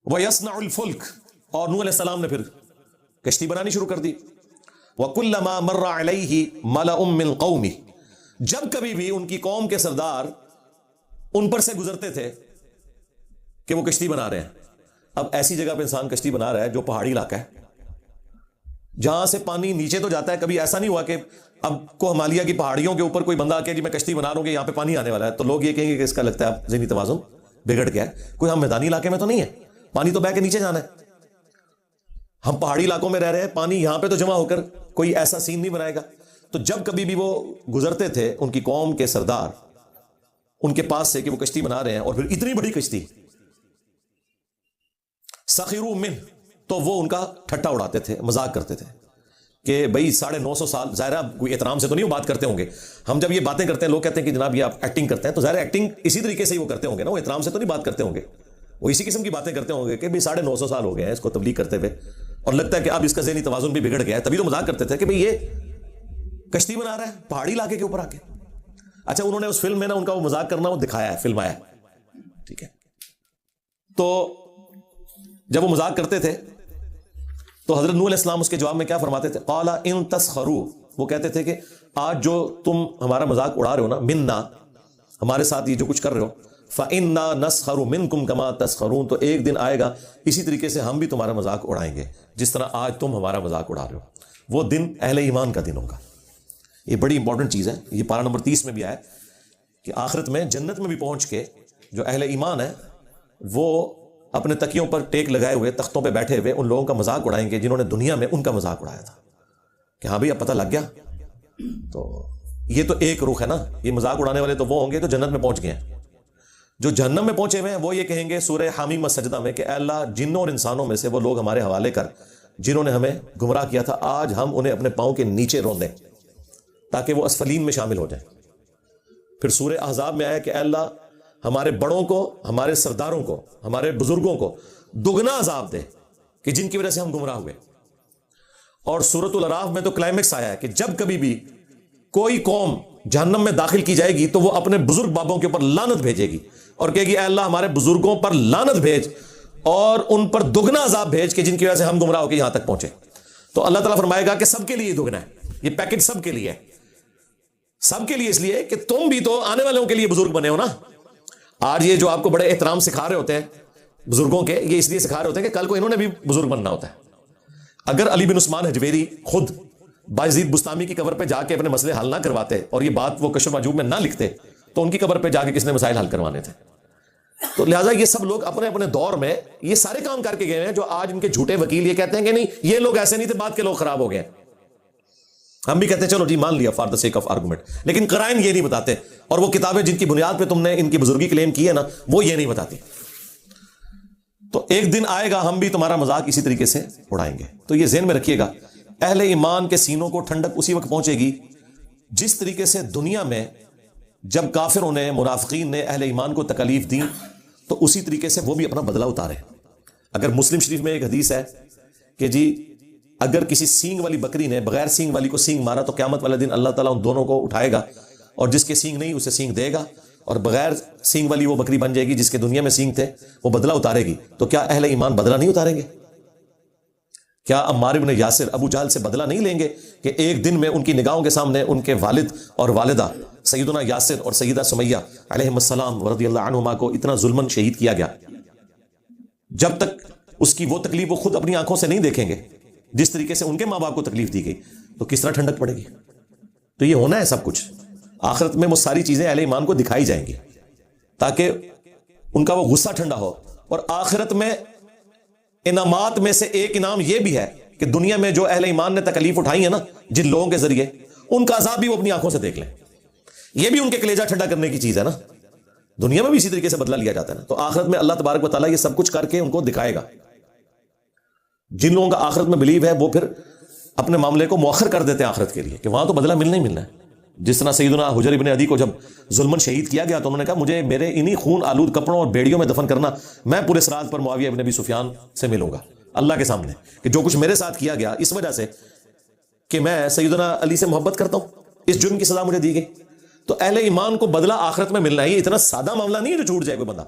وَيَصْنَعُ الْفُلْكَ، اور نوح علیہ السلام نے پھر کشتی بنانی شروع کر دی. وَكُلَّمَا مَرَّ عَلَيْهِ مَلَأٌ مِّن قَوْمِهِ، جب کبھی بھی ان کی قوم کے سردار ان پر سے گزرتے تھے کہ وہ کشتی بنا رہے ہیں. اب ایسی جگہ پہ انسان کشتی بنا رہا ہے جو پہاڑی علاقہ ہے، جہاں سے پانی نیچے تو جاتا ہے. کبھی ایسا نہیں ہوا کہ اب کو ہمالیہ کی پہاڑیوں کے اوپر کوئی بندہ آ کے جی میں کشتی بنا رہا ہوں کہ یہاں پہ پانی آنے والا ہے، تو لوگ یہ کہیں گے کہ اس کا لگتا ہے ذہنی توازن بگڑ گیا ہے. کوئی ہم میدانی علاقے میں تو نہیں ہے، پانی تو بہ کے نیچے جانا ہے. ہم پہاڑی علاقوں میں رہ رہے ہیں، پانی یہاں پہ تو جمع ہو کر کوئی ایسا سین نہیں بنائے گا. تو جب کبھی بھی وہ گزرتے تھے ان کی قوم کے سردار ان کے پاس سے کہ وہ کشتی بنا رہے ہیں، اور پھر اتنی بڑی کشتی، سخروا منہ، تو وہ ان کا ٹھٹا اڑاتے تھے، مذاق کرتے تھے کہ بھئی 950 سال، ظاہر کوئی احترام سے تو نہیں وہ بات کرتے ہوں گے. ہم جب یہ باتیں کرتے ہیں لوگ کہتے ہیں کہ جناب یہ آپ ایکٹنگ کرتے ہیں، تو ظاہر ایکٹنگ اسی طریقے سے ہی وہ کرتے ہوں گے نا، وہ احترام سے تو نہیں بات کرتے ہوں گے، وہ اسی قسم کی باتیں کرتے ہوں گے کہ بھئی 950 سال ہو گئے ہیں اس کو تبلیغ کرتے ہوئے، اور لگتا ہے کہ اب اس کا ذہنی توازن بھی بگڑ گیا ہے. تبھی تو مذاق کرتے تھے کہ بھئی یہ کشتی بنا رہا ہے پہاڑی علاقے کے اوپر آ کے. اچھا انہوں نے اس فلم میں نا ان کا وہ مذاق کرنا وہ دکھایا ہے، فلم آیا ہے، ٹھیک ہے. تو جب وہ مذاق کرتے تھے تو حضرت نوح علیہ السلام اس کے جواب میں کیا فرماتے تھے؟ قال ان تسخروا، وہ کہتے تھے کہ آج جو تم ہمارا مذاق اڑا رہے ہو نا، منا، ہمارے ساتھ یہ جو کچھ کر رہے ہو، فإنا نسخر منکم کما تسخرون، تو ایک دن آئے گا اسی طریقے سے ہم بھی تمہارا مذاق اڑائیں گے جس طرح آج تم ہمارا مذاق اڑا رہے ہو. وہ دن اہل ایمان کا دن ہوگا. یہ بڑی امپورٹنٹ چیز ہے. یہ پارہ نمبر 30 میں بھی آیا کہ آخرت میں جنت میں بھی پہنچ کے جو اہل ایمان ہے وہ اپنے تکیوں پر ٹیک لگائے ہوئے تختوں پہ بیٹھے ہوئے ان لوگوں کا مذاق اڑائیں گے جنہوں نے دنیا میں ان کا مذاق اڑایا تھا کہ ہاں بھئی اب پتہ لگ گیا. تو یہ تو ایک رخ ہے نا، یہ مذاق اڑانے والے تو وہ ہوں گے جو جنت میں پہنچ گئے ہیں. جو جہنم میں پہنچے ہوئے ہیں وہ یہ کہیں گے سورہ حامیم السجدہ میں کہ اے اللہ جنوں اور انسانوں میں سے وہ لوگ ہمارے حوالے کر جنہوں نے ہمیں گمراہ کیا تھا، آج ہم انہیں اپنے پاؤں کے نیچے رون دیں تاکہ وہ اسفلین میں شامل ہو جائیں. پھر سورہ احزاب میں آیا کہ اے اللہ ہمارے بڑوں کو، ہمارے سرداروں کو، ہمارے بزرگوں کو دگنا عذاب دے کہ جن کی وجہ سے ہم گمراہ ہوئے. اور سورۃ الاعراف میں تو کلائمیکس آیا ہے کہ جب کبھی بھی کوئی قوم جہنم میں داخل کی جائے گی تو وہ اپنے بزرگ بابوں کے اوپر لعنت بھیجے گی اور کہے گی اے اللہ ہمارے بزرگوں پر لعنت بھیج اور ان پر دگنا عذاب بھیج کہ جن کی وجہ سے ہم گمراہ ہو کے یہاں تک پہنچے. تو اللہ تعالیٰ فرمائے گا کہ سب کے لیے دگنا ہے، یہ پیکج سب کے لیے ہے. سب کے لیے اس لیے کہ تم بھی تو آنے والوں کے لیے بزرگ بنے ہو نا. آج یہ جو آپ کو بڑے احترام سکھا رہے ہوتے ہیں بزرگوں کے، یہ اس لیے سکھا رہے ہوتے ہیں کہ کل کو انہوں نے بھی بزرگ بننا ہوتا ہے. اگر علی بن عثمان حجویری خود بایزید بستامی کی قبر پہ جا کے اپنے مسئلے حل نہ کرواتے اور یہ بات وہ کشف معجوب میں نہ لکھتے تو ان کی قبر پہ جا کے کس نے مسائل حل کروانے تھے؟ تو لہٰذا یہ سب لوگ اپنے اپنے دور میں یہ سارے کام کر کے گئے ہیں جو آج ان کے جھوٹے وکیل یہ کہتے ہیں کہ نہیں یہ لوگ ایسے نہیں تھے، بعد کے لوگ خراب ہو گئے. ہم بھی کہتے ہیں چلو جی مان لیا for the sake of argument, لیکن قرائن یہ نہیں بتاتے، اور وہ کتابیں جن کی بنیاد پہ تم نے ان کی بزرگی کلیم کی ہے نا وہ یہ نہیں بتاتی. تو ایک دن آئے گا ہم بھی تمہارا مذاق اسی طریقے سے اڑائیں گے. تو یہ ذہن میں رکھیے گا، اہل ایمان کے سینوں کو ٹھنڈک اسی وقت پہنچے گی جس طریقے سے دنیا میں جب کافروں نے، منافقین نے اہل ایمان کو تکالیف دی تو اسی طریقے سے وہ بھی اپنا بدلہ اتارے. اگر مسلم شریف میں ایک حدیث ہے کہ جی اگر کسی سینگ والی بکری نے بغیر سینگ والی کو سینگ مارا تو قیامت والے دن اللہ تعالیٰ ان دونوں کو اٹھائے گا اور جس کے سینگ نہیں اسے سینگ دے گا، اور بغیر سینگ والی وہ بکری بن جائے گی جس کے دنیا میں سینگ تھے، وہ بدلہ اتارے گی. تو کیا اہل ایمان بدلہ نہیں اتاریں گے؟ کیا عمار بن یاسر ابو جہل سے بدلہ نہیں لیں گے کہ ایک دن میں ان کی نگاہوں کے سامنے ان کے والد اور والدہ سیدنا یاسر اور سیدہ سمیہ علیہ السلام رضی اللہ عنہما کو اتنا ظلماً شہید کیا گیا؟ جب تک اس کی وہ تکلیف وہ خود اپنی آنکھوں سے نہیں دیکھیں گے جس طریقے سے ان کے ماں باپ کو تکلیف دی گئی تو کس طرح ٹھنڈک پڑے گی؟ تو یہ ہونا ہے سب کچھ. آخرت میں وہ ساری چیزیں اہل ایمان کو دکھائی جائیں گی تاکہ ان کا وہ غصہ ٹھنڈا ہو. اور آخرت میں انعامات میں سے ایک انعام یہ بھی ہے کہ دنیا میں جو اہل ایمان نے تکلیف اٹھائی ہے نا جن لوگوں کے ذریعے، ان کا عذاب بھی وہ اپنی آنکھوں سے دیکھ لیں. یہ بھی ان کے کلیجہ ٹھنڈا کرنے کی چیز ہے نا. دنیا میں بھی اسی طریقے سے بدلہ لیا جاتا ہے نا. تو آخرت میں اللہ تبارک و تعالیٰ یہ سب کچھ کر کے ان کو دکھائے گا. جن لوگوں کا آخرت میں بلیو ہے وہ پھر اپنے معاملے کو مؤخر کر دیتے ہیں آخرت کے لیے کہ وہاں تو بدلہ ملنا ہی ملنا ہے. جس طرح سیدنا حجر ابن عدی کو جب ظلماً شہید کیا گیا تو انہوں نے کہا مجھے میرے انہی خون آلود کپڑوں اور بیڑیوں میں دفن کرنا، میں پورے صراط پر معاویہ ابن ابی سفیان سے ملوں گا اللہ کے سامنے کہ جو کچھ میرے ساتھ کیا گیا اس وجہ سے کہ میں سیدنا علی سے محبت کرتا ہوں، اس جرم کی سزا مجھے دی گئی. تو اہل ایمان کو بدلہ آخرت میں ملنا ہے. یہ اتنا سادہ معاملہ نہیں ہے جو چھوٹ جائے کوئی بندہ.